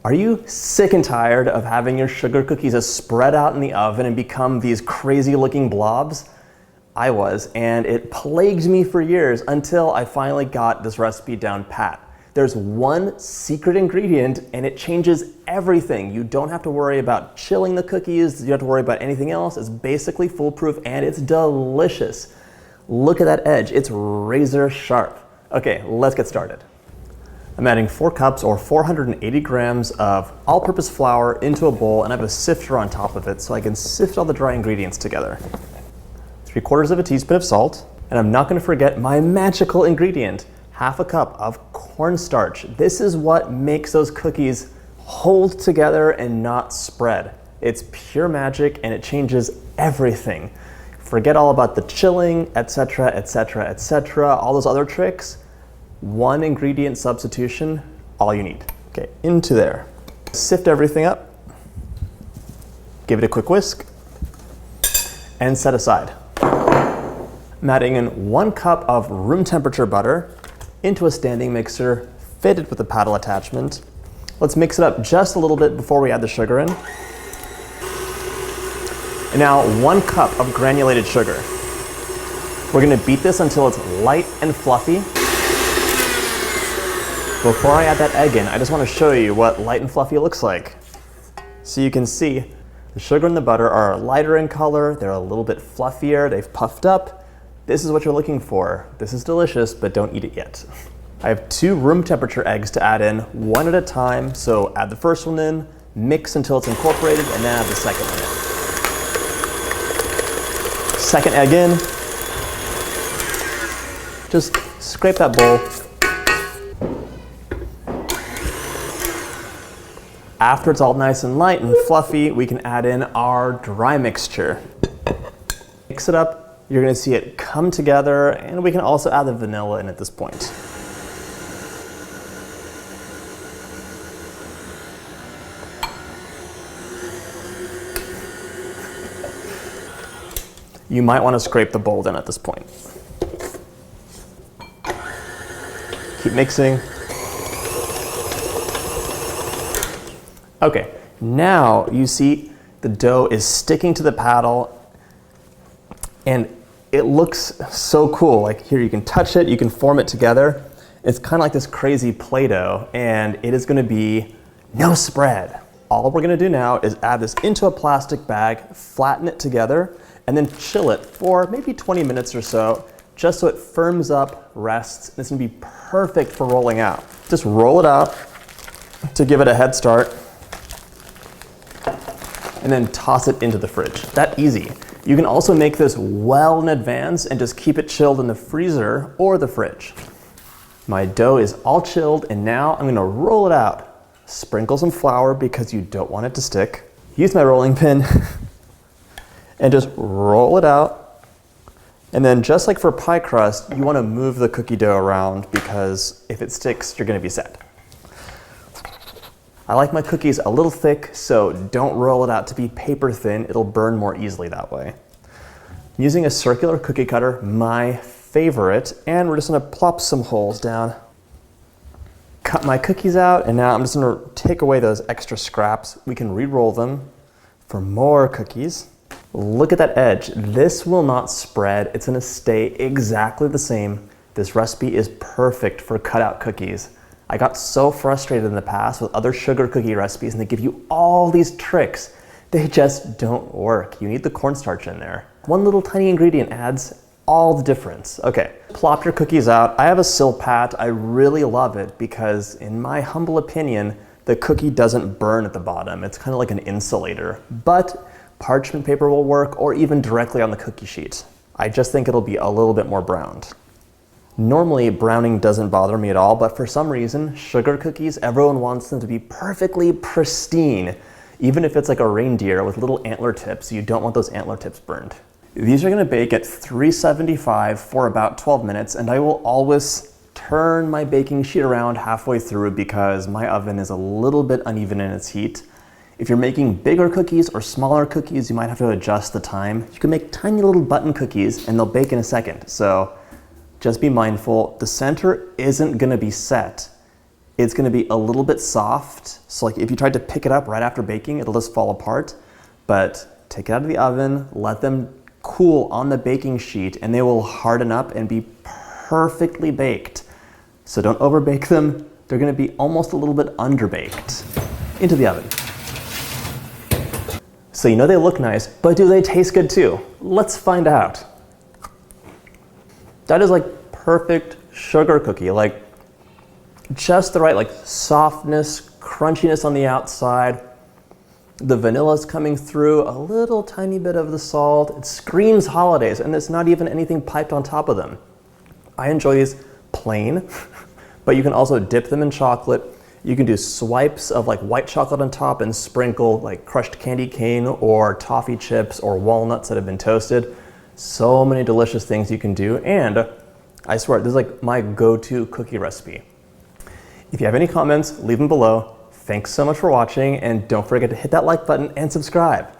Are you sick and tired of having your sugar cookies just spread out in the oven and become these crazy looking blobs? I was, and it plagued me for years until I finally got this recipe down pat. There's one secret ingredient and it changes everything. You don't have to worry about chilling the cookies, you don't have to worry about anything else. It's basically foolproof and it's delicious. Look at that edge, it's razor sharp. Okay, let's get started. I'm adding 4 cups or 480 grams of all-purpose flour into a bowl, and I have a sifter on top of it so I can sift all the dry ingredients together. 3/4 of a teaspoon of salt, and I'm not going to forget my magical ingredient, 1/2 cup of cornstarch. This is what makes those cookies hold together and not spread. It's pure magic and it changes everything. Forget all about the chilling, etc., etc., etc., all those other tricks. One ingredient substitution, all you need. Okay, into there. Sift everything up, give it a quick whisk, and set aside. I'm adding in 1 cup of room temperature butter into a standing mixer fitted with a paddle attachment. Let's mix it up just a little bit before we add the sugar in. And now 1 cup of granulated sugar. We're gonna beat this until it's light and fluffy. Before I add that egg in, I just want to show you what light and fluffy looks like. So you can see the sugar and the butter are lighter in color, they're a little bit fluffier, they've puffed up. This is what you're looking for. This is delicious, but don't eat it yet. I have 2 room temperature eggs to add in, one at a time. So add the first one in, mix until it's incorporated, and then add the second one in. Second egg in. Just scrape that bowl. After it's all nice and light and fluffy, we can add in our dry mixture. Mix it up, you're gonna see it come together, and we can also add the vanilla in at this point. You might want to scrape the bowl in at this point. Keep mixing. Okay, now you see the dough is sticking to the paddle and it looks so cool. Like here you can touch it, you can form it together. It's kind of like this crazy Play-Doh, and it is gonna be no spread. All we're gonna do now is add this into a plastic bag, flatten it together, and then chill it for maybe 20 minutes or so, just so it firms up, rests, and it's gonna be perfect for rolling out. Just roll it out to give it a head start, and then toss it into the fridge. That easy. You can also make this well in advance and just keep it chilled in the freezer or the fridge. My dough is all chilled, and now I'm gonna roll it out. Sprinkle some flour because you don't want it to stick. Use my rolling pin and just roll it out. And then just like for pie crust, you wanna move the cookie dough around because if it sticks, you're gonna be sad. I like my cookies a little thick, so don't roll it out to be paper thin. It'll burn more easily that way. I'm using a circular cookie cutter, my favorite, and we're just gonna plop some holes down. Cut my cookies out, and now I'm just gonna take away those extra scraps. We can re-roll them for more cookies. Look at that edge. This will not spread. It's gonna stay exactly the same. This recipe is perfect for cutout cookies. I got so frustrated in the past with other sugar cookie recipes, and they give you all these tricks. They just don't work. You need the cornstarch in there. One little tiny ingredient adds all the difference. Okay, plop your cookies out. I have a Silpat. I really love it because, in my humble opinion, the cookie doesn't burn at the bottom. It's kind of like an insulator, but parchment paper will work, or even directly on the cookie sheet. I just think it'll be a little bit more browned. Normally, browning doesn't bother me at all, but for some reason, sugar cookies, everyone wants them to be perfectly pristine. Even if it's like a reindeer with little antler tips, you don't want those antler tips burned. These are gonna bake at 375 for about 12 minutes, and I will always turn my baking sheet around halfway through because my oven is a little bit uneven in its heat. If you're making bigger cookies or smaller cookies, you might have to adjust the time. You can make tiny little button cookies and they'll bake in a second. So just be mindful, the center isn't gonna be set. it's gonna be a little bit soft. So like if you tried to pick it up right after baking, it'll just fall apart. But take it out of the oven, let them cool on the baking sheet, and they will harden up and be perfectly baked. So don't overbake them. They're gonna be almost a little bit underbaked. Into the oven. So you know they look nice, but do they taste good too? Let's find out. That is like perfect sugar cookie, like just the right like softness, crunchiness on the outside. The vanilla's coming through, a little tiny bit of the salt. It screams holidays, and it's not even anything piped on top of them. I enjoy these plain, but you can also dip them in chocolate. You can do swipes of like white chocolate on top and sprinkle like crushed candy cane or toffee chips or walnuts that have been toasted. So many delicious things you can do, and I swear, this is like my go-to cookie recipe. If you have any comments, leave them below. Thanks so much for watching, and don't forget to hit that like button and subscribe.